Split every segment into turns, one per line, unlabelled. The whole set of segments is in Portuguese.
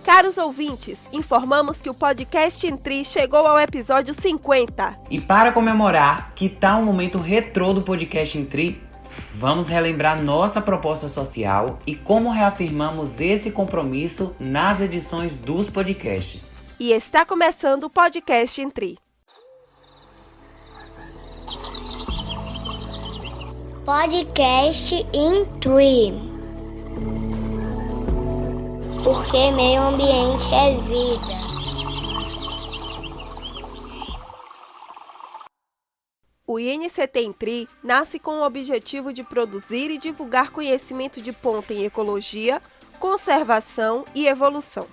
Caros ouvintes, informamos que o podcast Intri chegou ao episódio 50.
E para comemorar, que tal um momento retrô do podcast Intri? Vamos relembrar nossa proposta social e como reafirmamos esse compromisso nas edições dos podcasts.
E está começando o podcast Intri.
Podcast Intri. Porque meio ambiente é vida.
O INCT Intri nasce com o objetivo de produzir e divulgar conhecimento de ponta em ecologia, conservação e evolução.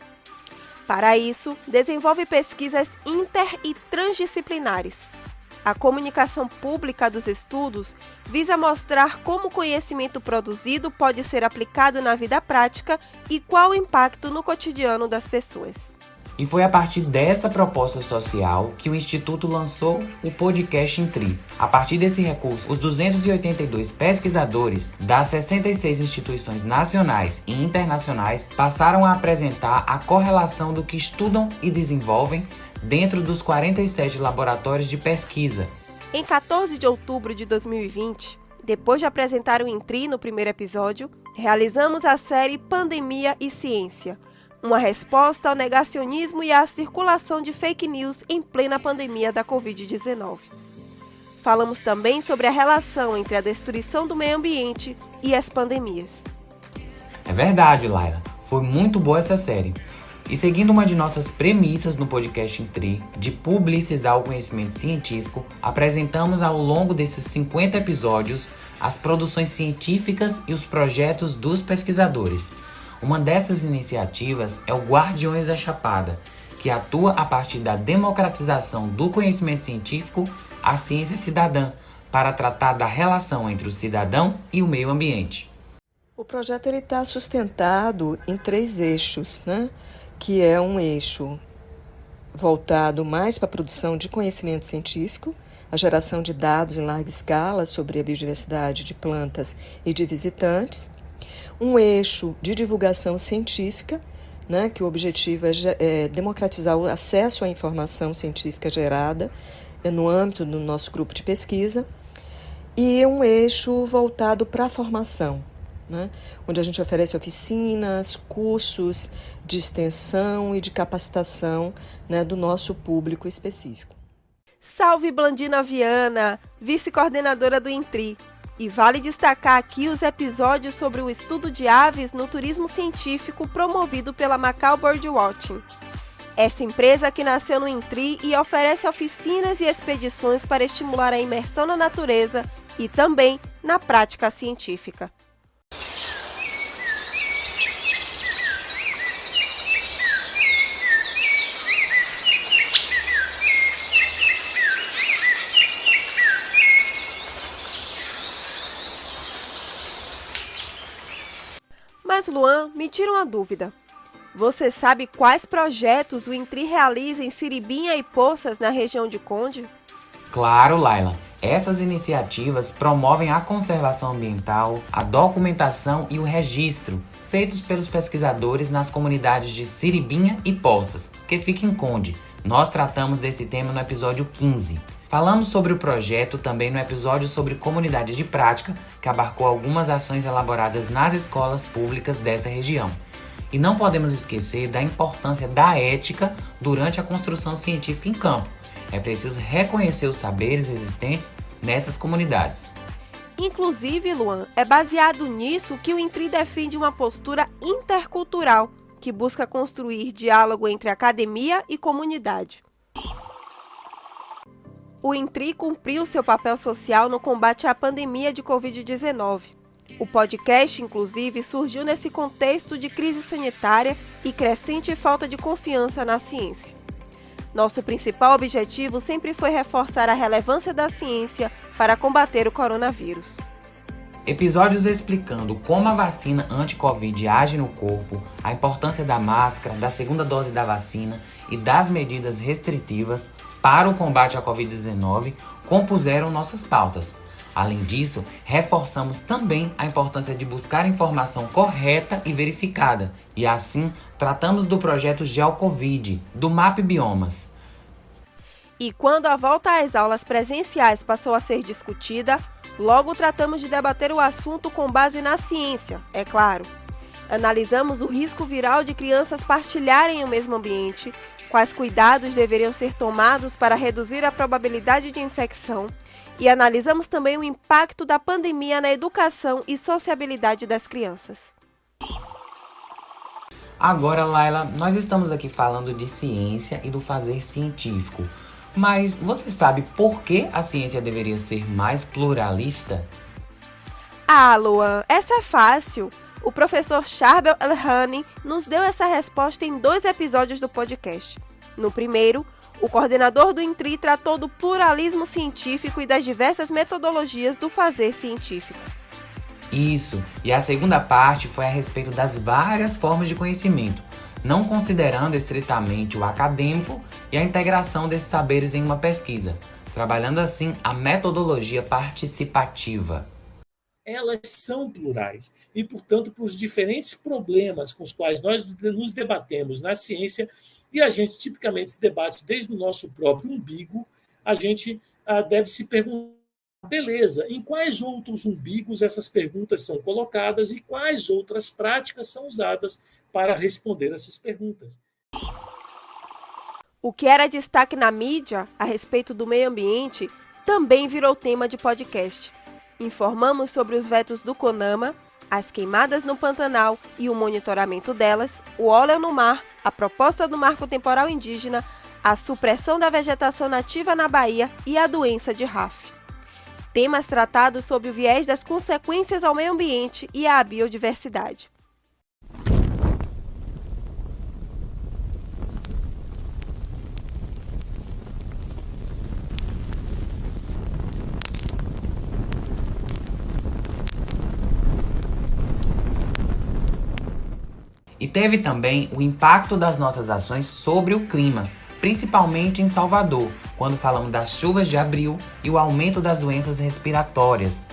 Para isso, desenvolve pesquisas inter- e transdisciplinares. A comunicação pública dos estudos visa mostrar como o conhecimento produzido pode ser aplicado na vida prática e qual o impacto no cotidiano das pessoas.
E foi a partir dessa proposta social que o Instituto lançou o podcast Intri. A partir desse recurso, os 282 pesquisadores das 66 instituições nacionais e internacionais passaram a apresentar a correlação do que estudam e desenvolvem dentro dos 47 laboratórios de pesquisa.
Em 14 de outubro de 2020, depois de apresentar o Intri no primeiro episódio, realizamos a série Pandemia e Ciência, uma resposta ao negacionismo e à circulação de fake news em plena pandemia da Covid-19. Falamos também sobre a relação entre a destruição do meio ambiente e as pandemias.
É verdade, Laila. Foi muito boa essa série. E seguindo uma de nossas premissas no podcast Intri, de publicizar o conhecimento científico, apresentamos ao longo desses 50 episódios as produções científicas e os projetos dos pesquisadores. Uma dessas iniciativas é o Guardiões da Chapada, que atua a partir da democratização do conhecimento científico à ciência cidadã, para tratar da relação entre o cidadão e o meio ambiente.
O projeto está sustentado em 3 eixos, que é um eixo voltado mais para a produção de conhecimento científico, a geração de dados em larga escala sobre a biodiversidade de plantas e de visitantes, um eixo de divulgação científica, que o objetivo é democratizar o acesso à informação científica gerada no âmbito do nosso grupo de pesquisa, e um eixo voltado para a formação, onde a gente oferece oficinas, cursos de extensão e de capacitação do nosso público específico.
Salve Blandina Viana, vice-coordenadora do Intri! E vale destacar aqui os episódios sobre o estudo de aves no turismo científico promovido pela Macau Birdwatching. Essa empresa que nasceu no Intri e oferece oficinas e expedições para estimular a imersão na natureza e também na prática científica. Mas Luan, me tira uma dúvida. Você sabe quais projetos o Intri realiza em Siribinha e Poças, na região de Conde?
Claro, Laila. Essas iniciativas promovem a conservação ambiental, a documentação e o registro, feitos pelos pesquisadores nas comunidades de Siribinha e Poças, que fica em Conde. Nós tratamos desse tema no episódio 15. Falamos sobre o projeto também no episódio sobre comunidades de prática, que abarcou algumas ações elaboradas nas escolas públicas dessa região. E não podemos esquecer da importância da ética durante a construção científica em campo. É preciso reconhecer os saberes existentes nessas comunidades.
Inclusive, Luan, é baseado nisso que o Intri defende uma postura intercultural, que busca construir diálogo entre academia e comunidade. O Intri cumpriu seu papel social no combate à pandemia de Covid-19. O podcast, inclusive, surgiu nesse contexto de crise sanitária e crescente falta de confiança na ciência. Nosso principal objetivo sempre foi reforçar a relevância da ciência para combater o coronavírus.
Episódios explicando como a vacina anti-Covid age no corpo, a importância da máscara, da segunda dose da vacina e das medidas restritivas para o combate à Covid-19 compuseram nossas pautas. Além disso, reforçamos também a importância de buscar informação correta e verificada. E assim, tratamos do projeto GeoCovid, do MAP Biomas.
E quando a volta às aulas presenciais passou a ser discutida, logo tratamos de debater o assunto com base na ciência, é claro. Analisamos o risco viral de crianças partilharem o mesmo ambiente, quais cuidados deveriam ser tomados para reduzir a probabilidade de infecção, e analisamos também o impacto da pandemia na educação e sociabilidade das crianças.
Agora, Laila, nós estamos aqui falando de ciência e do fazer científico. Mas você sabe por que a ciência deveria ser mais pluralista?
Ah, Luan, essa é fácil. O professor Charbel El-Hani nos deu essa resposta em 2 episódios do podcast. No primeiro, o coordenador do INTRI tratou do pluralismo científico e das diversas metodologias do fazer científico.
Isso, e a segunda parte foi a respeito das várias formas de conhecimento, não considerando estritamente o acadêmico e a integração desses saberes em uma pesquisa, trabalhando assim a metodologia participativa.
Elas são plurais e, portanto, para os diferentes problemas com os quais nós nos debatemos na ciência, e a gente tipicamente se debate desde o nosso próprio umbigo, a gente deve se perguntar, beleza, em quais outros umbigos essas perguntas são colocadas e quais outras práticas são usadas para responder essas perguntas.
O que era destaque na mídia a respeito do meio ambiente também virou tema de podcast. Informamos sobre os vetos do CONAMA, as queimadas no Pantanal e o monitoramento delas, o óleo no mar, a proposta do Marco Temporal Indígena, a supressão da vegetação nativa na Bahia e a doença de RAF. Temas tratados sob o viés das consequências ao meio ambiente e à biodiversidade.
E teve também o impacto das nossas ações sobre o clima, principalmente em Salvador, quando falamos das chuvas de abril e o aumento das doenças respiratórias.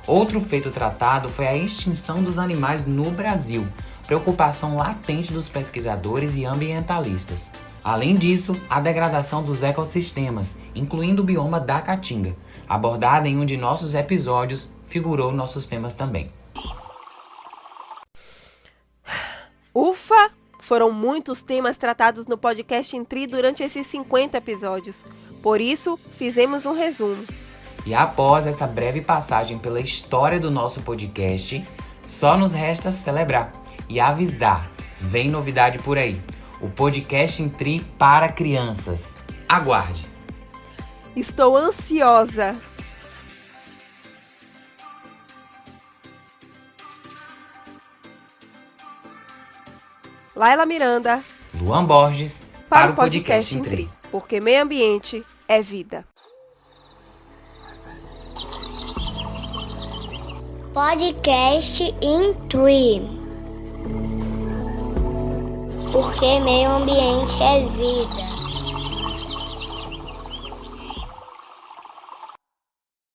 Outro feito tratado foi a extinção dos animais no Brasil, preocupação latente dos pesquisadores e ambientalistas. Além disso, a degradação dos ecossistemas, incluindo o bioma da Caatinga, abordada em um de nossos episódios, figurou nossos temas também.
Ufa! Foram muitos temas tratados no podcast INTRI durante esses 50 episódios. Por isso, fizemos um resumo.
E após essa breve passagem pela história do nosso podcast, só nos resta celebrar e avisar. Vem novidade por aí. O podcast INTRI para crianças. Aguarde!
Estou ansiosa! Laila Miranda,
Luan Borges,
para o podcast INTRI, porque meio ambiente é vida.
Podcast INTRI, porque meio ambiente é vida.